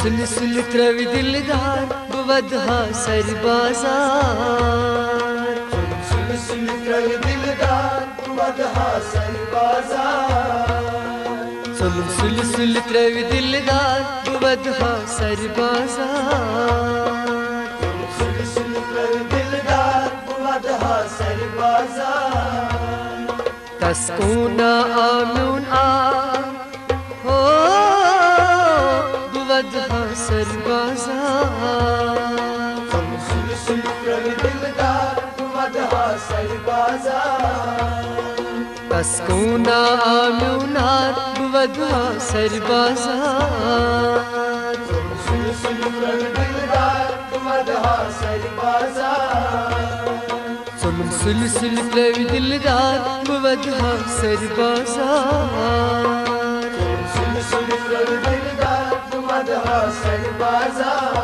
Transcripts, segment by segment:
सुल सुल त्रवि दिलदार बुवदहा सर बाजार। सुल सुल त्रवि दिलदार बुवदहा सर बाजार। सुल सुल सुल त्रवि दिलदार बुवदहा सर बाजार। सुल सुल त्रवि दिलदार बुवदहा सर बाजार। तस्कूना आम्यून आ हो बुवदहा सर बाजार। सुल सुल त्रवि दिलदार बुवदहा सर बाजार। तस्कूना आम्यूना बुवदहा सर बाजार। सुल सुल त्रवि दिलदार बुवदहा सर बाजार। सुल सुल सुल त्रवि दिलदार बुवदहा सर बाजार। सुल सुल त्रवि दिलदार बुवदहा सर बाजार।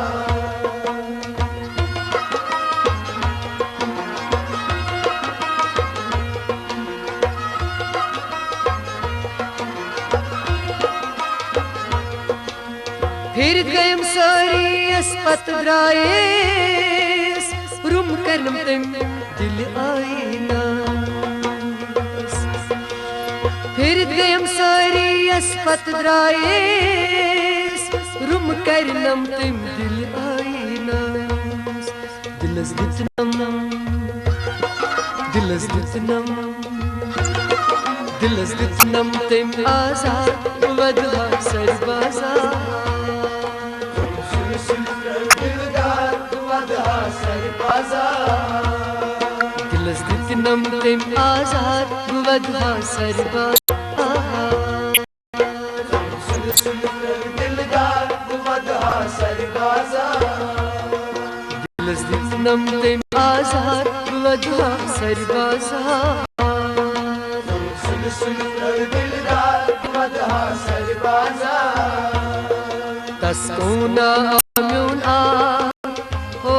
फिर गयम सारी अस्पत द्रायस रुम करनम तम दिल आईना। फिर गयम सारी अस्पत द्रायस रुम करनम तम दिल आईना। दिलस दितनम दिलस दितनम दिलस दितनम तम आजाद बुवदहा सर बाजार। दिलस दितनम तम आजाद बुवदहा सर बाजार। सुल सुल त्रवि दिलदार बुवदहा सर बाजार। दिलस दितनम तम आजाद बुवदहा सर बाजार। सुल सुल त्रवि दिलदार बुवदहा सर बाजार। तस्कूना आम्यून आ हो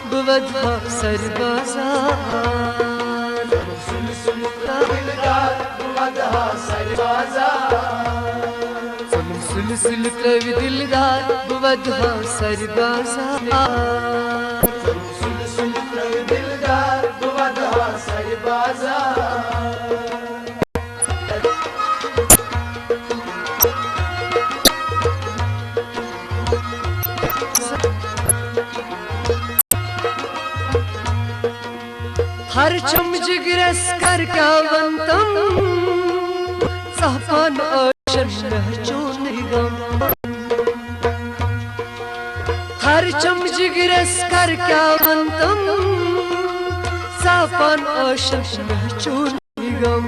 बुवदहा सर बाजार। सुल सुल त्रवि दिलदार बुवदहा सर बाजार। सुल सुल त्रवि दिलदार बुवदहा सर बाजार। सुल सुल त्रवि दिलदार बुवदहा सर बाजार। हर चम जिगरस कर क्या वंतम सहपान आशन रहचून गम। हर चम जिगरस कर क्या वंतम सहपान आशन रहचून गम।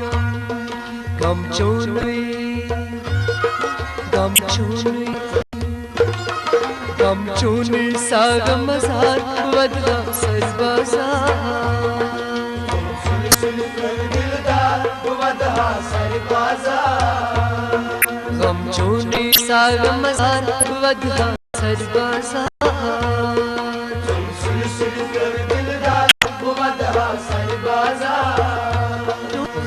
गम चोनुई गम चोनुई गम चोनुई सागम मजार बुवदहा सर बाजार। सुल त्रवि दिलदार बुवदहा सर बाजार। गम चोनुई सागम मजार बुवदहा सर बाजार। सुल सुल त्रवि दिलदार बुवदहा सर बाजार।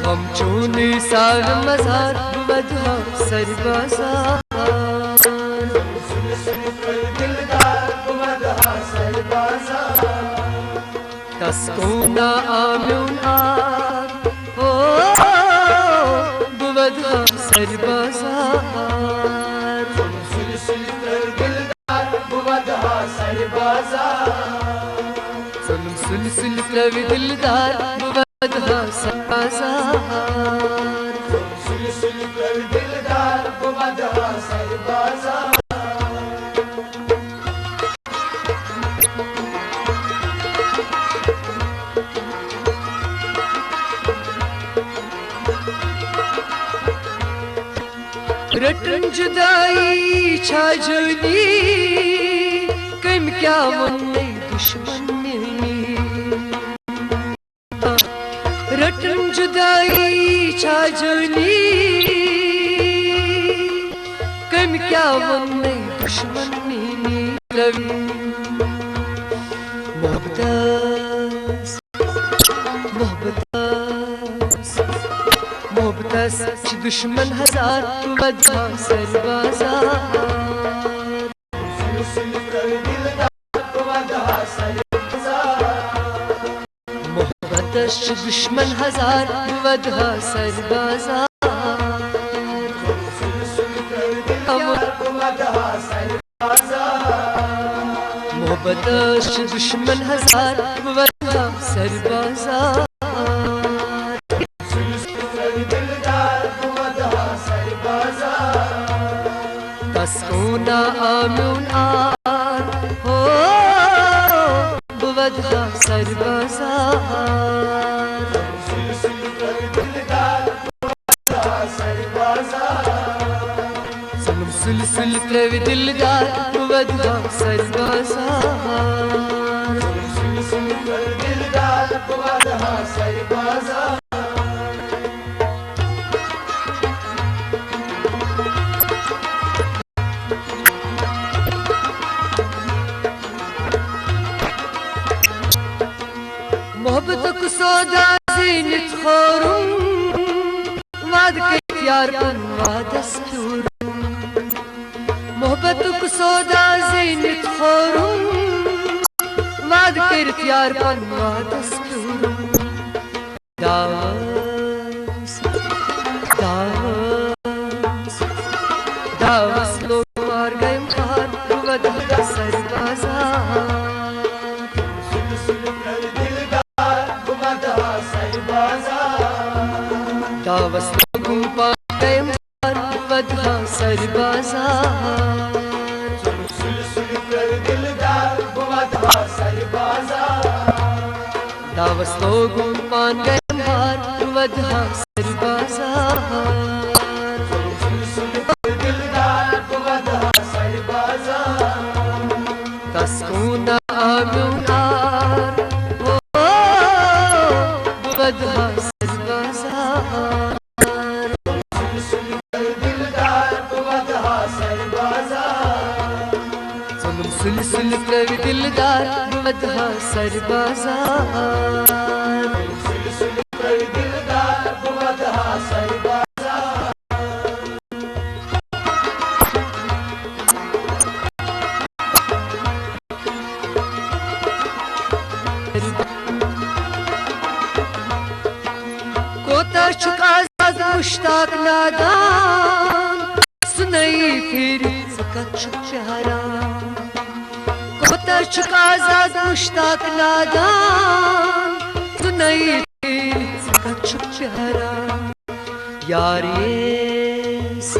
गम चोनुई सागम मजार बुवदहा सर बाजार। सुल सुल त्रवि दिलदार बुवदहा सर बाजार। तस्कूना आम्यून आ हो बुवदहा सर बाजार। सुल सुल त्रवि दिलदार बुवदहा सर बाजार। सुल सुल सुल त्रवि दिलदार बुवदहा सर बाजार। सुल सुल त्रवि दिलदार बुवदहा सर बाजार। रटन जुदाई छाजनी कम क्या वन्ने दुश्मन ने। रटन जुदाई छाजनी कम क्या वन्ने दुश्मन ने। रवि मोहब्बत मोहब्बत दुश्मन हजार बुवदहा सर बाजार। मोहब्बतश दुश्मन हजार वधा सरबाजार मोहब्बतश दुश्मन हजार वधा सरबाजार तस्कूना आम्यून आर हो वधा सरबाजार सुलसुल प्रव दिलदार वधा सरबाजार मोहब्बत को सौदा ज़ीनत खोरुम वाद के यार बन वादस्तूर मोहब्बत को सौदा ज़ीनत खोरुम वाद के यार बन वादस्तूर दावस दावस दावस लोग मार गए मार वधा सरबाजार दावस लोगों पा गए मार वधा सरबाजार दावस लोगों पान गए मार वधा सरबाजार तस्कूना आम्यूनार हो वधा सरबाजार सुलसुल प्रव दिलदार वधा सरबाजार कोता चुका मुश्ताक नादान सुनाई फिर सका चुप प्यारा कोता चुका मुश्ताक नादान सुनाई फिर सका चुप प्यारा यारियस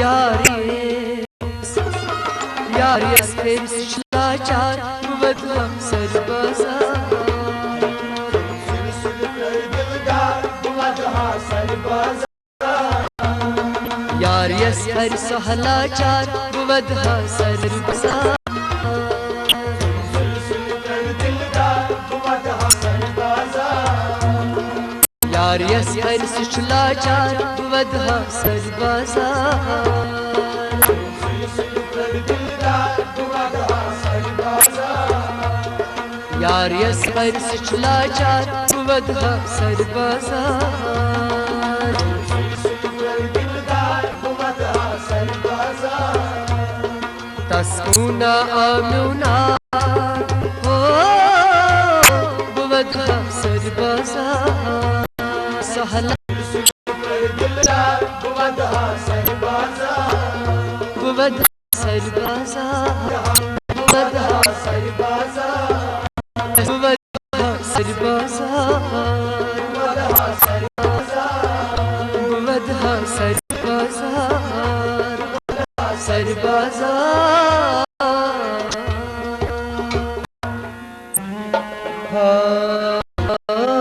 यारियस यारियस फिर लाचार वधा सरबाजार यारियस हर सहलाचार वधा सरबाजार यारियस हर सहलाचार वधा सरबाजार यारियस हर सहलाचार वधा सरबाजार तस्कूना आम्यूनार हो वधा सरबाजार सहला वधा सरबाजार वधा सरबाजार वधा सरबाजार सरबाजार